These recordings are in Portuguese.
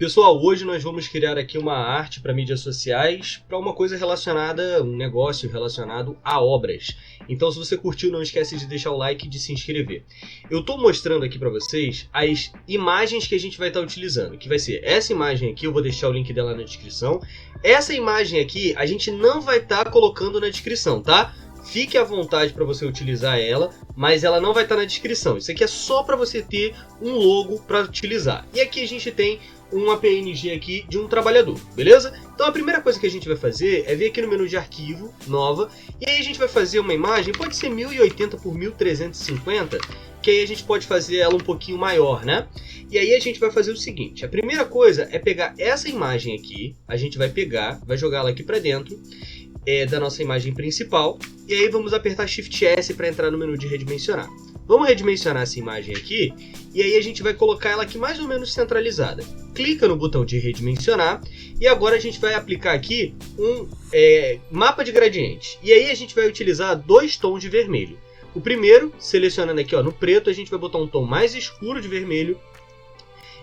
Pessoal, hoje nós vamos criar aqui uma arte para mídias sociais, para uma coisa relacionada, um negócio relacionado a obras. Então, se você curtiu, não esquece de deixar o like e de se inscrever. Eu estou mostrando aqui para vocês as imagens que a gente vai estar utilizando, que vai ser essa imagem aqui, eu vou deixar o link dela na descrição. Essa imagem aqui a gente não vai estar colocando na descrição, tá? Fique à vontade para você utilizar ela, mas ela não vai estar na descrição. Isso aqui é só para você ter um logo para utilizar. E aqui a gente tem uma PNG aqui de um trabalhador, beleza? Então a primeira coisa que a gente vai fazer é vir aqui no menu de arquivo, nova, e aí a gente vai fazer uma imagem, pode ser 1080 por 1350, que aí a gente pode fazer ela um pouquinho maior, né? E aí a gente vai fazer o seguinte, a primeira coisa é pegar essa imagem aqui, a gente vai pegar, vai jogar ela aqui para dentro da nossa imagem principal, e aí vamos apertar Shift S para entrar no menu de redimensionar. Vamos redimensionar essa imagem aqui, e aí a gente vai colocar ela aqui mais ou menos centralizada. Clica no botão de redimensionar, e agora a gente vai aplicar aqui um mapa de gradiente. E aí a gente vai utilizar dois tons de vermelho. O primeiro, selecionando aqui ó, no preto, a gente vai botar um tom mais escuro de vermelho,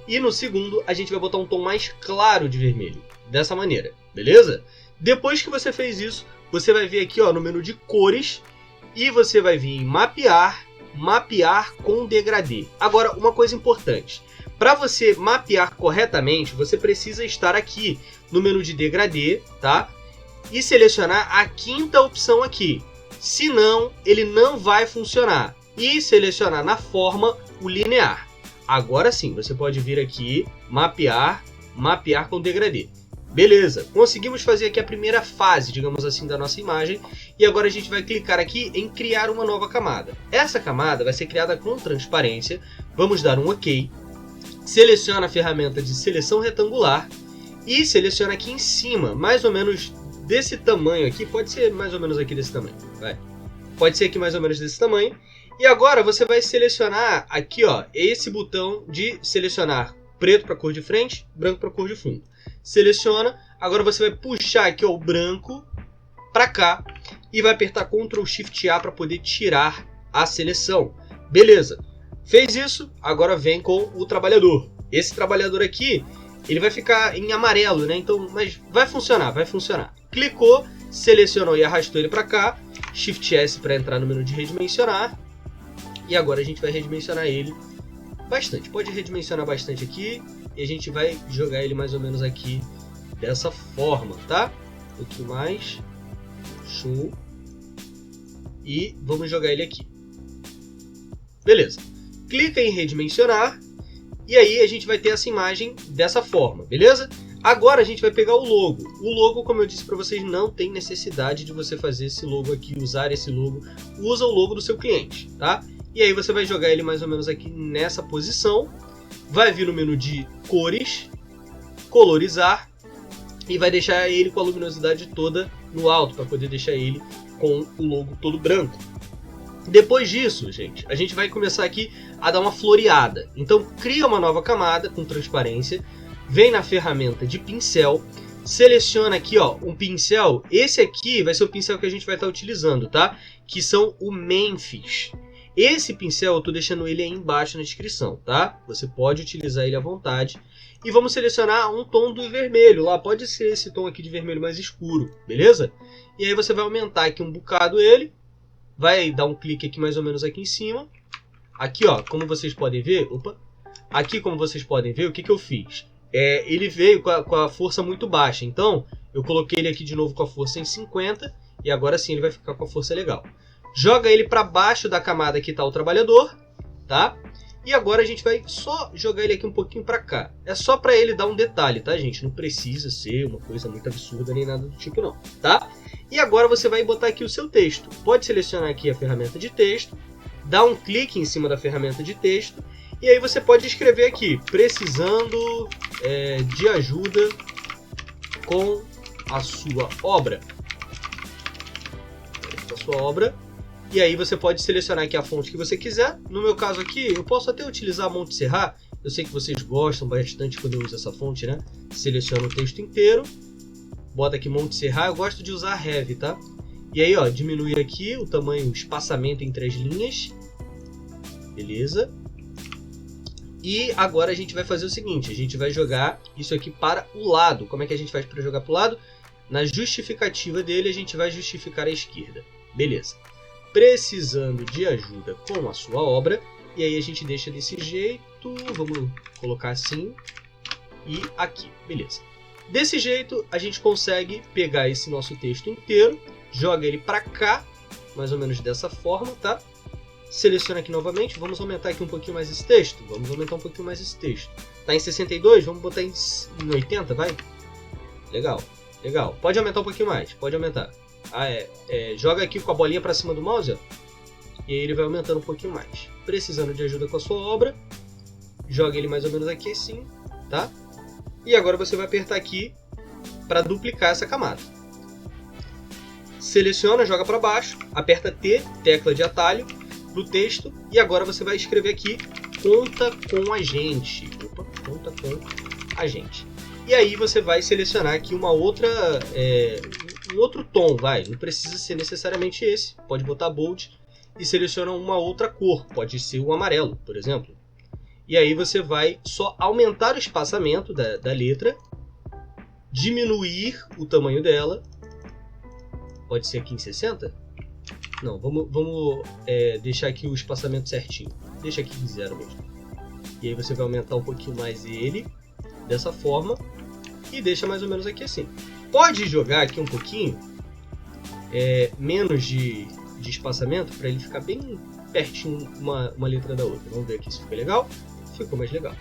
e no segundo a gente vai botar um tom mais claro de vermelho, dessa maneira, beleza? Depois que você fez isso, você vai vir aqui ó, no menu de cores, e você vai vir em mapear com degradê. Agora, uma coisa importante. Para você mapear corretamente, você precisa estar aqui no menu de degradê, tá? E selecionar a quinta opção aqui. Senão, ele não vai funcionar. E selecionar na forma o linear. Agora sim, você pode vir aqui, mapear com degradê. Beleza, conseguimos fazer aqui a primeira fase, digamos assim, da nossa imagem. E agora a gente vai clicar aqui em criar uma nova camada. Essa camada vai ser criada com transparência. Vamos dar um OK. Seleciona a ferramenta de seleção retangular. E seleciona aqui em cima, mais ou menos desse tamanho aqui. Pode ser mais ou menos aqui desse tamanho. Pode ser aqui mais ou menos desse tamanho. E agora você vai selecionar aqui ó, esse botão de selecionar preto para cor de frente, branco para cor de fundo. Seleciona, agora você vai puxar aqui ó, o branco para cá e vai apertar Ctrl Shift A para poder tirar a seleção. Beleza, fez isso, agora vem com o trabalhador. Esse trabalhador aqui, ele vai ficar em amarelo, né? Então, mas vai funcionar. Clicou, selecionou e arrastou ele para cá, Shift S para entrar no menu de redimensionar. E agora a gente vai redimensionar ele bastante, pode redimensionar bastante aqui. E a gente vai jogar ele mais ou menos aqui dessa forma, tá? Um pouquinho mais. Show. E vamos jogar ele aqui. Beleza. Clica em redimensionar. E aí a gente vai ter essa imagem dessa forma, beleza? Agora a gente vai pegar o logo. O logo, como eu disse para vocês, não tem necessidade de você fazer esse logo aqui, usar esse logo. Usa o logo do seu cliente, tá? E aí você vai jogar ele mais ou menos aqui nessa posição. Vai vir no menu de cores, colorizar e vai deixar ele com a luminosidade toda no alto para poder deixar ele com o logo todo branco. Depois disso, gente, a gente vai começar aqui a dar uma floreada. Então cria uma nova camada com transparência, vem na ferramenta de pincel, seleciona aqui ó, um pincel. Esse aqui vai ser o pincel que a gente vai estar utilizando, tá? Que são o Memphis. Esse pincel eu estou deixando ele aí embaixo na descrição, tá? Você pode utilizar ele à vontade. E vamos selecionar um tom do vermelho lá. Pode ser esse tom aqui de vermelho mais escuro, beleza? E aí você vai aumentar aqui um bocado ele. Vai dar um clique aqui mais ou menos aqui em cima. Aqui ó, como vocês podem ver... Aqui como vocês podem ver, o que eu fiz? Ele veio com a força muito baixa. Então eu coloquei ele aqui de novo com a força em 50. E agora sim ele vai ficar com a força legal. Joga ele para baixo da camada que está o trabalhador, tá? E agora a gente vai só jogar ele aqui um pouquinho para cá. É só para ele dar um detalhe, tá, gente? Não precisa ser uma coisa muito absurda nem nada do tipo não, tá? E agora você vai botar aqui o seu texto. Pode selecionar aqui a ferramenta de texto, dar um clique em cima da ferramenta de texto e aí você pode escrever aqui, precisando de ajuda com a sua obra. E aí você pode selecionar aqui a fonte que você quiser. No meu caso aqui, eu posso até utilizar a Montserrat. Eu sei que vocês gostam bastante quando eu uso essa fonte, né? Seleciona o texto inteiro. Bota aqui Montserrat. Eu gosto de usar Heavy, tá? E aí, ó, diminui aqui o tamanho, o espaçamento entre as linhas. Beleza? E agora a gente vai fazer o seguinte, a gente vai jogar isso aqui para o lado. Como é que a gente faz para jogar para o lado? Na justificativa dele, a gente vai justificar à esquerda. Beleza. Precisando de ajuda com a sua obra. E aí a gente deixa desse jeito. Vamos colocar assim. E aqui. Beleza. Desse jeito, a gente consegue pegar esse nosso texto inteiro. Joga ele para cá. Mais ou menos dessa forma, tá? Seleciona aqui novamente. Vamos aumentar aqui um pouquinho mais esse texto. Vamos aumentar um pouquinho mais esse texto. Tá em 62? Vamos botar em 80, vai? Legal. Legal. Pode aumentar um pouquinho mais. Pode aumentar. Joga aqui com a bolinha para cima do mouse, ó, e aí ele vai aumentando um pouquinho mais. Precisando de ajuda com a sua obra, joga ele mais ou menos aqui assim, tá? E agora você vai apertar aqui para duplicar essa camada. Seleciona, joga para baixo, aperta T, tecla de atalho, do texto, e agora você vai escrever aqui, conta com a gente. Opa, conta com a gente. E aí você vai selecionar aqui uma outra, um outro tom, vai. Não precisa ser necessariamente esse, pode botar bold, e seleciona uma outra cor, pode ser o amarelo, por exemplo. E aí você vai só aumentar o espaçamento da letra, diminuir o tamanho dela, pode ser aqui em 60? Não, vamos deixar aqui o espaçamento certinho. Deixa aqui em 0 mesmo. E aí você vai aumentar um pouquinho mais ele, dessa forma, e deixa mais ou menos aqui assim. Pode jogar aqui um pouquinho menos de espaçamento, para ele ficar bem pertinho uma letra da outra. Vamos ver aqui se fica legal. Ficou mais legal.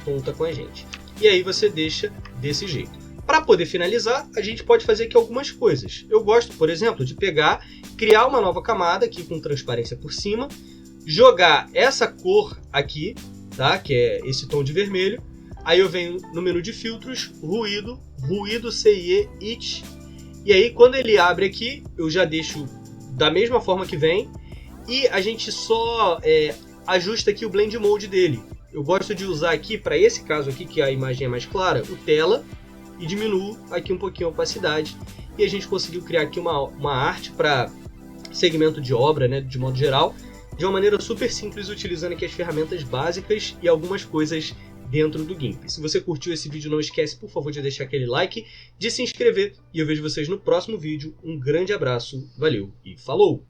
Conta com a gente. E aí você deixa desse jeito. Para poder finalizar, a gente pode fazer aqui algumas coisas. Eu gosto, por exemplo, de criar uma nova camada aqui com transparência por cima, jogar essa cor aqui, tá? Que é esse tom de vermelho. Aí eu venho no menu de filtros, ruído CIE, It. E aí quando ele abre aqui, eu já deixo da mesma forma que vem. E a gente só ajusta aqui o blend mode dele. Eu gosto de usar aqui, para esse caso aqui, que a imagem é mais clara, o tela. E diminuo aqui um pouquinho a opacidade. E a gente conseguiu criar aqui uma arte para segmento de obra, né, de modo geral, de uma maneira super simples, utilizando aqui as ferramentas básicas e algumas coisas dentro do GIMP. Se você curtiu esse vídeo, não esquece, por favor, de deixar aquele like, de se inscrever, e eu vejo vocês no próximo vídeo. Um grande abraço, valeu e falou!